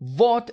What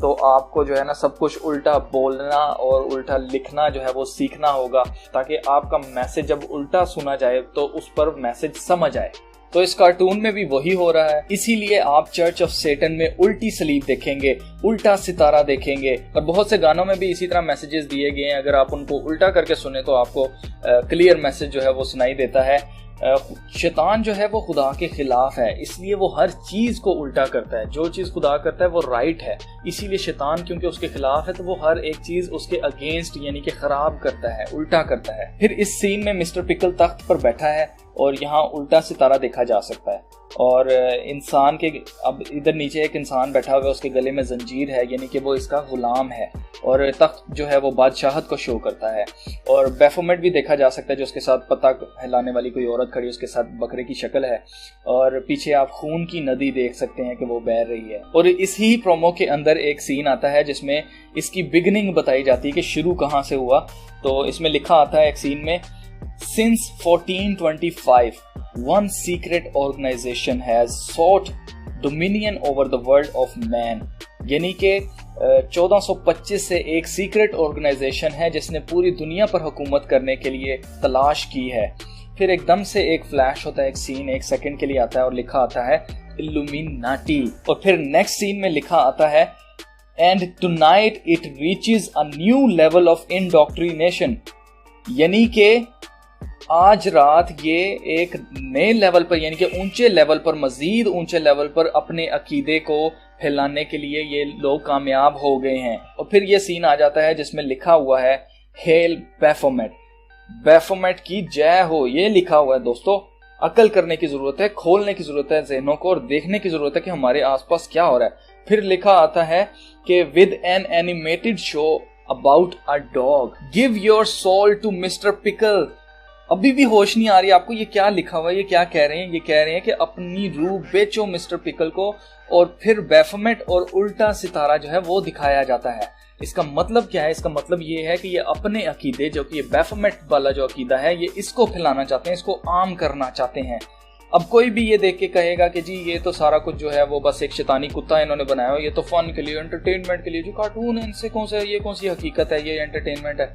تو آپ کو جو ہے نا سب کچھ الٹا بولنا اور الٹا لکھنا جو ہے وہ سیکھنا ہوگا، تاکہ آپ کا میسج جب الٹا سنا جائے تو اس پر میسج سمجھ آئے۔ تو اس کارٹون میں بھی وہی ہو رہا ہے، اسی لیے آپ چرچ آف سیٹن میں الٹی سلیب دیکھیں گے، الٹا ستارہ دیکھیں گے، اور بہت سے گانوں میں بھی اسی طرح میسیجز دیے گئے ہیں۔ اگر آپ ان کو الٹا کر کے سنیں تو آپ کو کلیئر میسج جو ہے وہ سنائی دیتا ہے۔ شیطان جو ہے وہ خدا کے خلاف ہے، اس لیے وہ ہر چیز کو الٹا کرتا ہے۔ جو چیز خدا کرتا ہے وہ رائٹ ہے، اسی لیے شیطان کیونکہ اس کے خلاف ہے تو وہ ہر ایک چیز اس کے اگینسٹ یعنی کہ خراب کرتا ہے، الٹا کرتا ہے۔ پھر اس سین میں مسٹر پکل تخت پر بیٹھا ہے اور یہاں الٹا ستارہ دیکھا جا سکتا ہے، اور انسان کے اب ادھر نیچے ایک انسان بیٹھا ہوا ہے، اس کے گلے میں زنجیر ہے، یعنی کہ وہ اس کا غلام ہے، اور تخت جو ہے وہ بادشاہت کو شو کرتا ہے۔ اور بیفومیٹ بھی دیکھا جا سکتا ہے جو اس کے ساتھ پتہ ہلانے والی کوئی عورت کھڑی، اس کے ساتھ بکرے کی شکل ہے، اور پیچھے آپ خون کی ندی دیکھ سکتے ہیں کہ وہ بہہ رہی ہے۔ اور اس ہی پرومو کے اندر ایک سین آتا ہے جس میں اس کی بگننگ بتائی جاتی ہے کہ شروع کہاں سے ہوا۔ تو اس میں لکھا آتا ہے ایک سین میں، Since 1425, one secret organization has sought dominion over the world of man. یعنی کہ 1425 سے ایک سیکرٹ آرگنائزیشن ہے جس نے پوری دنیا پر حکومت کرنے کے لیے تلاش کی ہے۔ پھر ایک دم سے ایک فلیش ہوتا ہے، ایک سین ایک سیکنڈ کے لیے آتا ہے اور لکھا آتا ہے Illuminati، اور پھر نیکسٹ سین میں لکھا آتا ہے And tonight it reaches a new level of indoctrination، یعنی کہ آج رات یہ ایک نئے لیول پر یعنی کہ اونچے لیول پر، مزید اونچے لیول پر اپنے عقیدے کو پھیلانے کے لیے یہ لوگ کامیاب ہو گئے ہیں۔ اور پھر یہ سین آ جاتا ہے جس میں لکھا ہوا ہے ہیل بیفومیٹ، بیفومیٹ کی جے ہو، یہ لکھا ہوا ہے۔ دوستو عقل کرنے کی ضرورت ہے، کھولنے کی ضرورت ہے ذہنوں کو، اور دیکھنے کی ضرورت ہے کہ ہمارے آس پاس کیا ہو رہا ہے۔ پھر لکھا آتا ہے کہ with an animated show about a dog, give your soul to Mr. Pickle۔ ابھی بھی ہوش نہیں آ رہی آپ کو یہ کیا لکھا ہوا ہے، یہ کیا کہہ رہے ہیں؟ یہ کہہ رہے ہیں کہ اپنی روح بیچو مسٹر پکل کو، اور پھر بیفومیٹ اور الٹا ستارہ جو ہے وہ دکھایا جاتا ہے۔ اس کا مطلب کیا ہے؟ اس کا مطلب یہ ہے کہ یہ اپنے عقیدے جو کہ یہ بیفومیٹ والا جو عقیدہ ہے یہ اس کو پھیلانا چاہتے ہیں، اس کو عام کرنا چاہتے ہیں۔ اب کوئی بھی یہ دیکھ کے کہے گا کہ جی یہ تو سارا کچھ جو ہے وہ بس ایک شیطانی کتا انہوں نے بنایا ہو، یہ تو فن کے لیے، انٹرٹینمنٹ کے لیے، جو کارٹون ہے ان سے کون سا، یہ کون سی حقیقت ہے، یہ انٹرٹینمنٹ ہے۔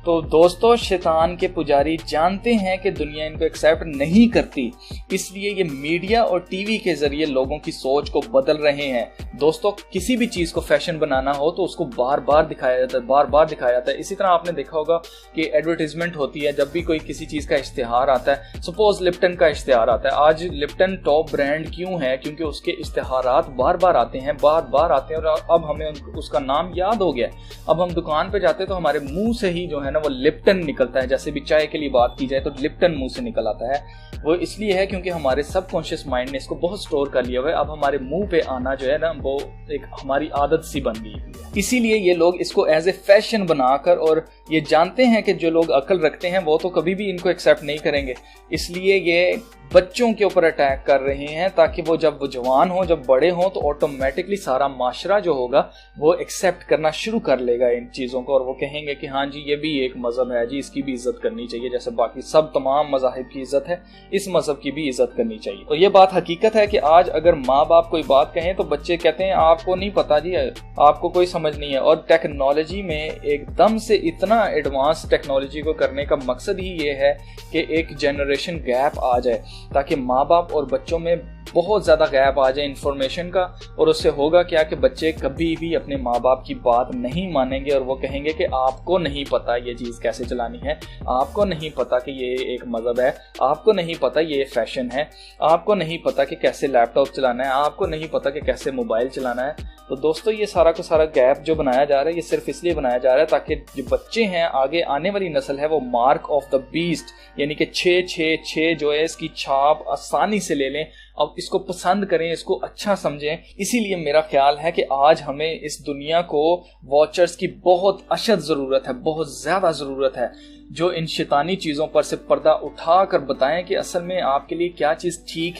تو دوستو شیطان کے پجاری جانتے ہیں کہ دنیا ان کو ایکسیپٹ نہیں کرتی، اس لیے یہ میڈیا اور ٹی وی کے ذریعے لوگوں کی سوچ کو بدل رہے ہیں۔ دوستو کسی بھی چیز کو فیشن بنانا ہو تو اس کو بار بار دکھایا جاتا ہے، بار بار دکھایا جاتا ہے۔ اسی طرح آپ نے دیکھا ہوگا کہ ایڈورٹیزمنٹ ہوتی ہے، جب بھی کوئی کسی چیز کا اشتہار آتا ہے، سپوز لپٹن کا اشتہار آتا ہے، آج لپٹن ٹاپ برانڈ کیوں ہے؟ کیونکہ اس کے اشتہارات بار بار آتے ہیں، بار بار آتے ہیں، اور اب ہمیں اس کا نام یاد ہو گیا۔ اب ہم دکان پہ جاتے تو ہمارے منہ سے ہی جو ہے وہ لپٹن نکلتا ہے، جیسے بھی چائے کے لیے بات کی جائے تو لپٹن منہ سے نکل آتا ہے۔ وہ اس لیے ہے کیونکہ ہمارے سب کانشیس مائنڈ نے اس کو بہت سٹور کر لیا ہوا ہے، اب ہمارے منہ پہ آنا جو ہے نا وہ ایک ہماری عادت سی بن گئی ہے۔ اسی لیے یہ لوگ اس کو ایز اے فیشن بنا کر، اور یہ جانتے ہیں کہ جو لوگ عقل رکھتے ہیں وہ تو کبھی بھی ان کو ایکسیپٹ نہیں کریں گے، اس لیے یہ بچوں کے اوپر اٹیک کر رہے ہیں تاکہ وہ جب وہ جوان ہوں، جب بڑے ہوں تو آٹومیٹکلی سارا معاشرہ جو ہوگا وہ ایکسیپٹ کرنا شروع کر لے گا ان چیزوں کو، اور وہ کہیں گے کہ ہاں جی یہ بھی ایک مذہب ہے جی، اس کی بھی عزت کرنی چاہیے، جیسے باقی سب تمام مذاہب کی عزت ہے اس مذہب کی بھی عزت کرنی چاہیے۔ اور یہ بات حقیقت ہے کہ آج اگر ماں باپ کوئی بات کہیں تو بچے کہتے ہیں آپ کو نہیں پتا جی، آپ کو کوئی سمجھ نہیں ہے۔ اور ٹیکنالوجی میں ایک دم سے اتنا ایڈوانس ٹیکنالوجی کو کرنے کا مقصد ہی یہ ہے کہ ایک جنریشن گیپ آ جائے، تاکہ ماں باپ اور بچوں میں بہت زیادہ گیپ آ جائے انفارمیشن کا، اور اس سے ہوگا کیا کہ بچے کبھی بھی اپنے ماں باپ کی بات نہیں مانیں گے، اور وہ کہیں گے کہ آپ کو نہیں پتا یہ چیز کیسے چلانی ہے، آپ کو نہیں پتا کہ یہ ایک مذہب ہے، آپ کو نہیں پتا یہ فیشن ہے، آپ کو نہیں پتا کہ کیسے لیپ ٹاپ چلانا ہے، آپ کو نہیں پتا کہ کیسے موبائل چلانا ہے۔ تو دوستو یہ سارا کا سارا گیپ جو بنایا جا رہا ہے یہ صرف اس لیے بنایا جا رہا ہے تاکہ جو بچے ہیں، آگے آنے والی نسل ہے، وہ مارک آف دا بیسٹ یعنی کہ 666 جو ہے اس کی چھاپ آسانی سے لے لیں، اب اس کو پسند کریں، اس کو اچھا سمجھیں۔ اسی لیے میرا خیال ہے کہ آج ہمیں اس دنیا کو واچرز کی بہت اشد ضرورت ہے، بہت زیادہ ضرورت ہے، جو ان شیطانی چیزوں پر سے پردہ اٹھا کر بتائیں کہ اصل میں آپ کے لیے کیا چیز ٹھیک